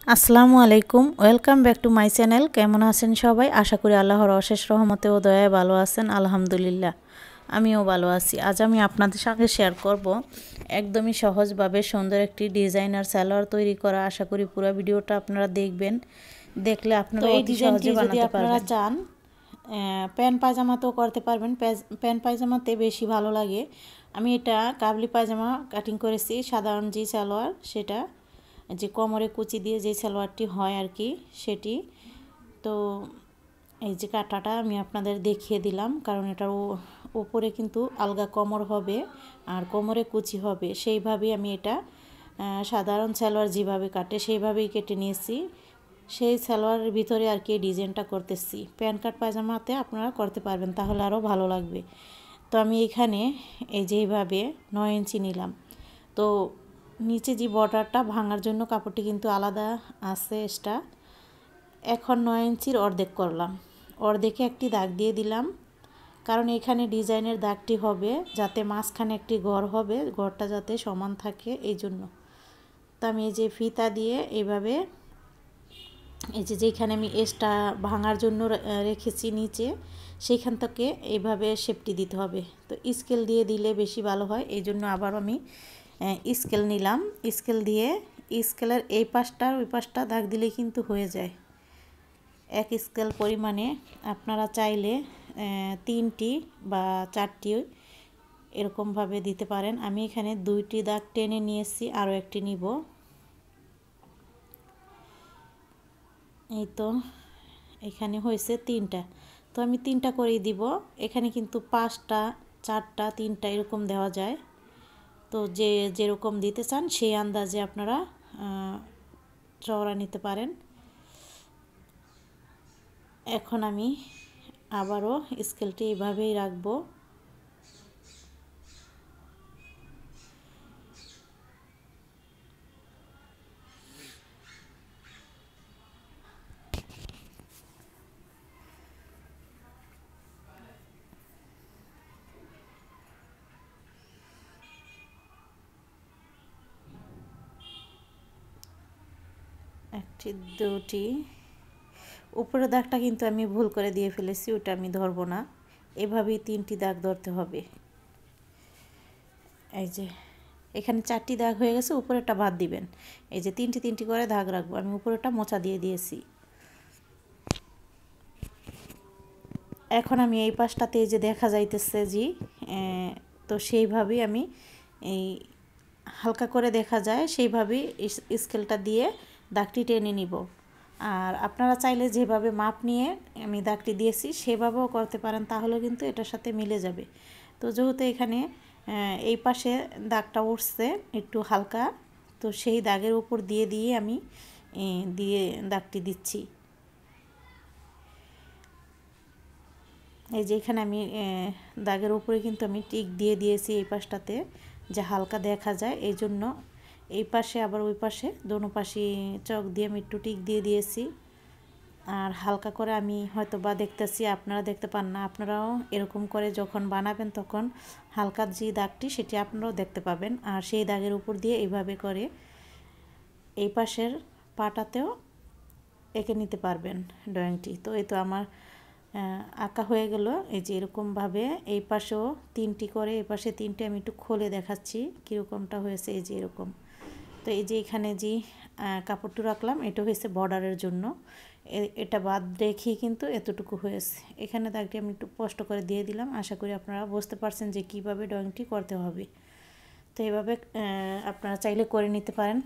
আসসালামু আলাইকুম, welcome back to my channel. কেমন আছেন সবাই? আশা করি আল্লাহর অশেষ রহমতে ও দয়ায় ভালো আছেন। আলহামদুলিল্লাহ, আমিও ভালো আছি। আজ আমি আপনাদের সঙ্গে শেয়ার করব একদমই সহজভাবে সুন্দর একটি ডিজাইনার সালোয়ার তৈরি করা। আশা করি পুরো ভিডিওটা আপনারা দেখবেন, দেখলে আপনারা অতি সহজে বানাতে পারবেন। আপনারা চান প্যান্ট পায়জামাতেও করতে পারবেন, প্যান্ট পায়জামাতে বেশি ভালো লাগে। আমি এটা কাবলি পায়জামা কাটিং করেছি, সাধারণ যে সালোয়ার, সেটা যে কোমরে কুচি দিয়ে যে সালোয়ারটি হয় আর কি, সেটি। তো এই যে কাটাটা আমি আপনাদের দেখিয়ে দিলাম, কারণ এটার উপরে কিন্তু আলগা কোমর হবে আর কোমরে কুচি হবে, সেইভাবেই আমি এটা সাধারণ সালোয়ার যেভাবে কাটে সেইভাবেই কেটে নিয়েছি। সেই সালোয়ারের ভিতরে আর কি ডিজাইনটা করতেছি। প্যান্ট কাট পায়জামাতে আপনারা করতে পারবেন, তাহলে আরও ভালো লাগবে। তো আমি এখানে এই যে এইভাবে 9 ইঞ্চি নিলাম। তো নিচে যে বর্ডারটা ভাঙার জন্য কাপড়টি কিন্তু আলাদা আছে এক্সট্রা। এখন 9 ইঞ্চির অর্ধেক করলাম, অর্ধেকে একটি দাগ দিয়ে দিলাম, কারণ এখানে ডিজাইনের দাগটি হবে যাতে মাঝখানে একটি ঘর হবে, ঘরটা যাতে সমান থাকে এই জন্য। তো আমি এই যে ফিতা দিয়ে এইভাবে এই যে যেখানে আমি এক্সট্রা ভাঙার জন্য রেখেছি নিচে, সেইখান থেকে এইভাবে শেপটি দিতে হবে। তো স্কেল দিয়ে দিলে বেশি ভালো হয়, এই জন্য আবার আমি স্কেল নিলাম। স্কেল দিয়ে স্কেলের এই পাশটা ওই পাশটা দাগ দিলেই কিন্তু হয়ে যায়। এক স্কেল পরিমাণে আপনারা চাইলে 3টি বা 4টি এরকমভাবে দিতে পারেন। আমি এখানে 2টি দাগ টেনে নিয়েছি, আরও একটি নিব। এই তো এখানে হয়েছে 3টা, তো আমি 3টা করেই দিব। এখানে কিন্তু 5টা 4টা 3টা এরকম দেওয়া যায়। তো যে যেরকম দিতে চান সেই আন্দাজে আপনারা চওড়া নিতে পারেন। এখন আমি আবারও স্কেলটি এইভাবেই রাখবো। একটি, দুটি, উপরের দাগটা কিন্তু আমি ভুল করে দিয়ে ফেলেছি, ওটা আমি ধরবো না। এভাবেই 3টি দাগ ধরতে হবে। এই যে এখানে 4টি দাগ হয়ে গেছে, উপরেরটা বাদ দিবেন। এই যে 3টি করে দাগ রাখবো। আমি উপরেরটা মোচা দিয়ে দিয়েছি। এখন আমি এই পাশটাতে এই যে দেখা যাইতেছে জি, তো সেইভাবেই আমি এই হালকা করে দেখা যায় সেইভাবেই স্কেলটা দিয়ে দাগটি টেনে নিব। আর আপনারা চাইলে যেভাবে মাপ নিয়ে আমি দাগটি দিয়েছি সেভাবেও করতে পারেন, তাহলে কিন্তু এটার সাথে মিলে যাবে। তো যেহেতু এখানে এই পাশে দাগটা উঠছে একটু হালকা, তো সেই দাগের উপর দিয়ে দিয়ে আমি দাগটি দিচ্ছি। এই যে এখানে আমি দাগের উপরে কিন্তু আমি টিক দিয়ে দিয়েছি এই পাশটাতে, যে হালকা দেখা যায় এই জন্য। এই পাশে আবার ওই পাশে দোনো পাশে চক দিয়ে আমি একটু টিক দিয়ে দিয়েছি। আর হালকা করে আমি হয়তো বা দেখতেছি, আপনারা দেখতে পান না। আপনারাও এরকম করে যখন বানাবেন তখন হালকা যে দাগটি সেটি আপনারাও দেখতে পাবেন। আর সেই দাগের উপর দিয়ে এইভাবে করে এই পাশের পাটাতেও এঁকে নিতে পারবেন ড্রয়িংটি। তো এই তো আমার আঁকা হয়ে গেল। এই যে এরকমভাবে এই পাশেও 3টি করে, এই পাশে 3টে আমি একটু খুলে দেখাচ্ছি কীরকমটা হয়েছে। এই যে এরকম। তো এই যে এখানে যে কাপড়টা রাখলাম এটা হয়েছে বর্ডারের জন্য, এটা বাদ রেখেই কিন্তু এতটুকু হয়েছে। এখানে দাগটি আমি একটু স্পষ্ট করে দিয়ে দিলাম। আশা করি আপনারা বুঝতে পারছেন যে কীভাবে ড্রয়িংটি করতে হবে। তো এইভাবে আপনারা চাইলে করে নিতে পারেন।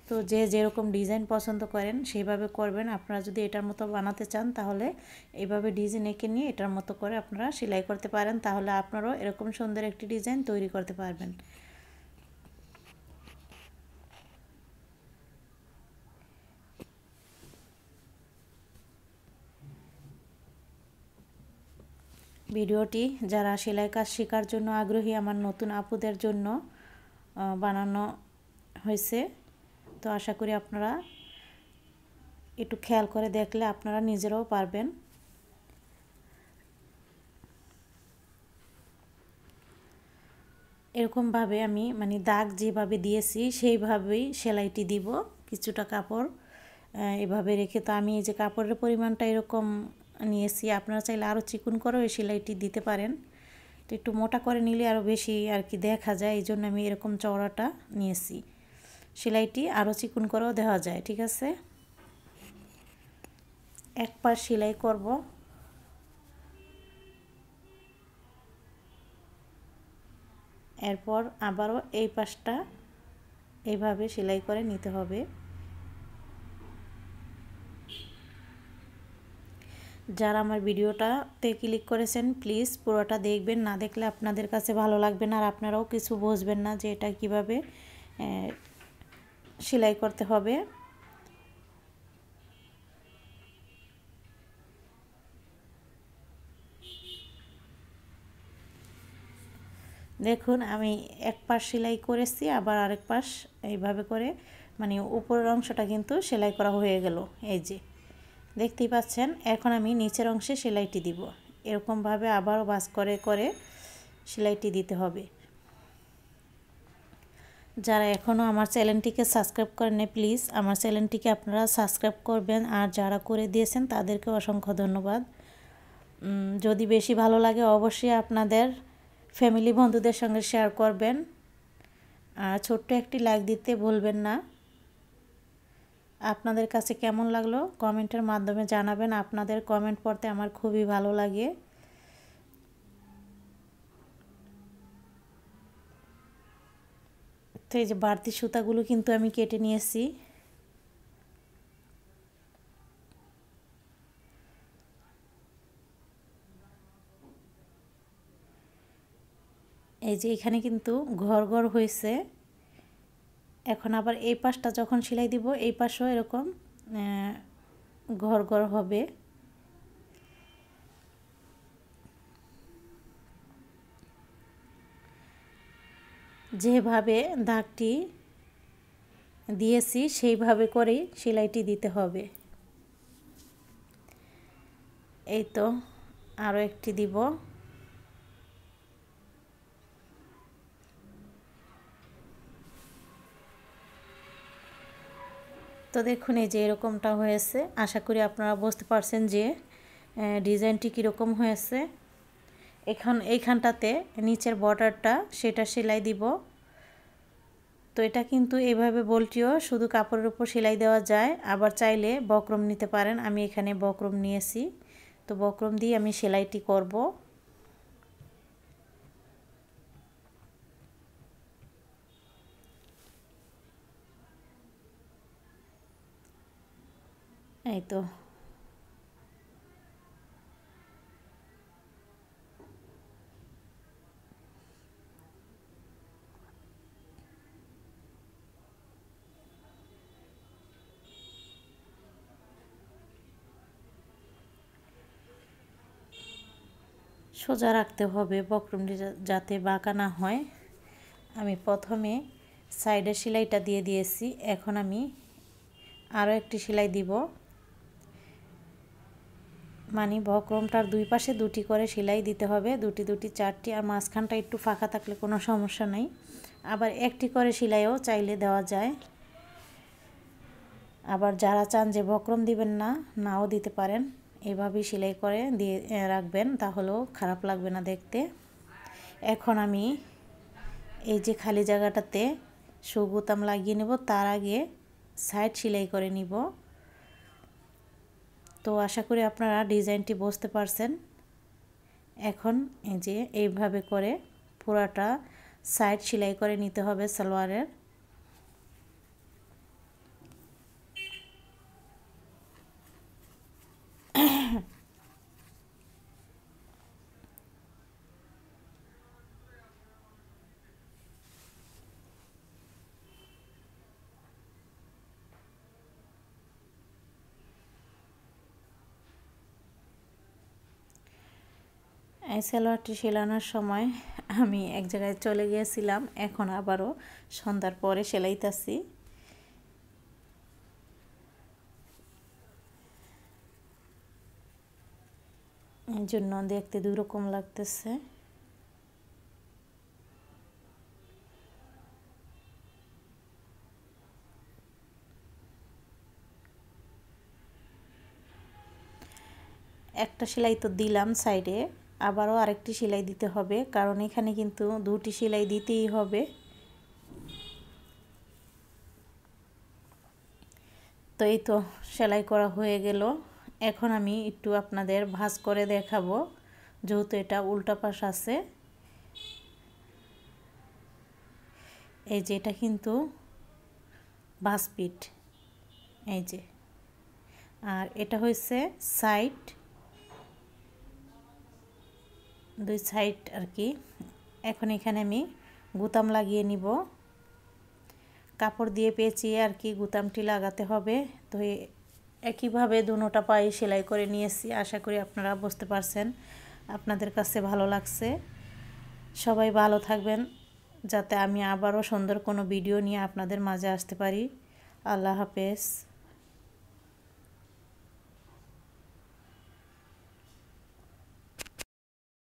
তো যে যেরকম ডিজাইন পছন্দ করেন সেইভাবে করবেন। আপনারা যদি এটার মতো বানাতে চান তাহলে এইভাবে ডিজাইন এঁকে নিয়ে এটার মতো করে আপনারা সেলাই করতে পারেন, তাহলে আপনারাও এরকম সুন্দর একটি ডিজাইন তৈরি করতে পারবেন। ভিডিওটি যারা সেলাই কাজ শেখার জন্য আগ্রহী, আমার নতুন আপুদের জন্য বানানো হয়েছে। তো আশা করি আপনারা একটু খেয়াল করে দেখলে আপনারা নিজেরাও পারবেন। এরকমভাবে আমি দাগ যেভাবে দিয়েছি সেইভাবেই সেলাইটি দিব। কিছুটা কাপড় এভাবে রেখে। তো আমি এই যে কাপড়ের পরিমাণটা এরকম নিয়েছি, আপনারা চাইলে আরও চিকন করেও এই সেলাইটি দিতে পারেন। তো একটু মোটা করে নিলে আরও বেশি আর কি দেখা যায়, এই জন্য আমি এরকম চওড়াটা নিয়েছি। সেলাইটি আরও চিকন করেও দেওয়া যায়, ঠিক আছে। এক পাশ সেলাই করব, এরপর আবারও এই পাশটা এইভাবে সেলাই করে নিতে হবে। যারা আমার ভিডিওটাতে ক্লিক করেছেন প্লিজ পুরোটা দেখবেন, না দেখলে আপনাদের কাছে ভালো লাগবে না আর আপনারাও কিছু বুঝবেন না যে এটা কিভাবে সেলাই করতে হবে। দেখুন আমি এক পাশ সেলাই করেছি, আবার আরেক পাশ এইভাবে করে মানে উপরের অংশটা কিন্তু সেলাই করা হয়ে গেল, এই যে দেখতেই পাচ্ছেন। এখন আমি নিচের অংশে সেলাইটি দিব, এরকমভাবে আবারও ভাঁজ করে করে সেলাইটি দিতে হবে। যারা এখনও আমার চ্যানেলটিকে সাবস্ক্রাইব করেন প্লিজ আমার চ্যানেলটিকে আপনারা সাবস্ক্রাইব করবেন, আর যারা করে দিয়েছেন তাদেরকে অসংখ্য ধন্যবাদ। যদি বেশি ভালো লাগে অবশ্যই আপনাদের ফ্যামিলি বন্ধুদের সঙ্গে শেয়ার করবেন, আর ছোট্ট একটি লাইক দিতে ভুলবেন না। আপনাদের কাছে কেমন লাগলো কমেন্টের মাধ্যমে জানাবেন, আপনাদের কমেন্ট পড়তে আমার খুবই ভালো লাগে। তো এই যে বাড়তি সুতাগুলো কিন্তু আমি কেটে নিয়েছি। এই যে এখানে কিন্তু ঘর ঘর হয়েছে। এখন আবার এই পাশটা যখন সেলাই দিব এই পাশেও এরকম ঘর ঘর হবে। যেভাবে দাগটি দিয়েছি সেইভাবে করেই সেলাইটি দিতে হবে। এই তো আরও একটি দিব। তো দেখুন এই যে এরকমটা হয়েছে, আশা করি আপনারা বুঝতে পারছেন যে ডিজাইনটি কীরকম হয়েছে। এইখানটাতে নিচের বর্ডারটা সেটা সেলাই দিব। তো এটা কিন্তু এইভাবে বলটিও শুধু কাপড়ের উপর সেলাই দেওয়া যায়, আবার চাইলে বক্রম নিতে পারেন। আমি এখানে বক্রম নিয়েছি, তো বক্রম দিয়ে আমি সেলাইটি করব। এই তো সোজা রাখতে হবে, বক্রমটি যাতে বাঁকা না হয়। আমি প্রথমে সাইডের সেলাইটা দিয়ে দিয়েছি, এখন আমি আরও একটি সেলাই দিব। মানে বক্রমটার দুই পাশে দুটি করে সেলাই দিতে হবে, দুটি দুটি চারটি, আর মাঝখানটা একটু ফাঁকা থাকলে কোনো সমস্যা নেই। আবার একটি করে সেলাইও চাইলে দেওয়া যায়। আবার যারা চান যে বক্রম দিবেন না, নাও দিতে পারেন। এভাবেই সেলাই করে দিয়ে রাখবেন, তাহলেও খারাপ লাগবে না দেখতে। এখন আমি এই যে খালি জায়গাটাতে শো বোতাম লাগিয়ে নেব, তার আগে সাইড সেলাই করে নিব। তো আশা করি আপনারা ডিজাইনটি বুঝতে পারছেন। এখন এই যে এইভাবে করে পুরাটা সাইড সেলাই করে নিতে হবে সালোয়ারের। এই সালোয়ারটি সেলানোর সময় আমি এক জায়গায় চলে গিয়েছিলাম, এখন আবারও সন্ধ্যার পরে সেলাইতাছি। এই জন্য দেখতে দুই রকম লাগতেছে। একটা সেলাই তো দিলাম সাইডে, আবারও আরেকটি সেলাই দিতে হবে, কারণ এখানে কিন্তু দুটি সেলাই দিতেই হবে। তো এই তো সেলাই করা হয়ে গেল। এখন আমি একটু আপনাদের ভাঁজ করে দেখাবো, যেহেতু এটা উল্টা পাশ আছে। এই যে এটা কিন্তু ভাঁজ পিঠ, এই যে, আর এটা হয়েছে সাইড, দুই সাইড আর কি। এখন এখানে আমি গুতাম লাগিয়ে নিব, কাপড় দিয়ে পেঁচিয়ে আর কি গুতামটি লাগাতে হবে। তো একইভাবে দুটোটা পায়ে সেলাই করে নিয়েছি। আশা করি আপনারা বুঝতে পারছেন, আপনাদের কাছে ভালো লাগছে। সবাই ভালো থাকবেন, যাতে আমি আবারও সুন্দর কোনো ভিডিও নিয়ে আপনাদের মাঝে আসতে পারি। আল্লাহ হাফেজ।